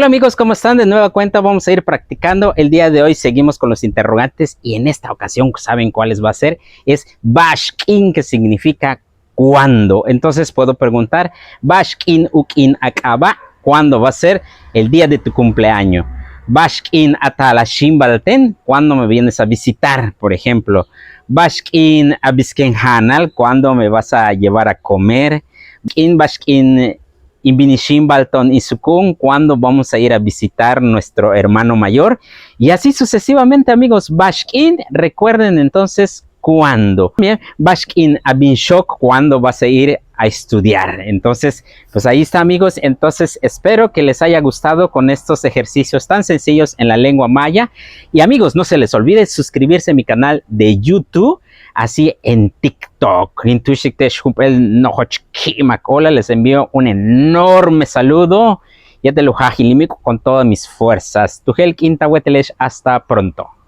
Hola amigos, ¿cómo están? De nueva cuenta vamos a ir practicando. El día de hoy seguimos con los interrogantes y en esta ocasión, ¿saben cuáles va a ser? Es Bashkin, que significa ¿cuándo? Entonces puedo preguntar, Bashkin ukin akaba, ¿cuándo va a ser el día de tu cumpleaños? Bashkin atala shimbalten, ¿cuándo me vienes a visitar, por ejemplo? Bashkin abisken hanal, ¿cuándo me vas a llevar a comer? Bashkin Inbinishim Balton y Sukun, cuando vamos a ir a visitar nuestro hermano mayor, y así sucesivamente, amigos. Bashkin, recuerden entonces cuándo. Bien, Bashkin Abinshok, cuándo vas a ir a estudiar. Entonces, pues ahí está, amigos. Entonces, espero que les haya gustado con estos ejercicios tan sencillos en la lengua maya. Y amigos, no se les olvide suscribirse a mi canal de YouTube, así en TikTok. Hola, les envío un enorme saludo. Ya te lo con todas mis fuerzas. Tujel Quinta Hasta pronto.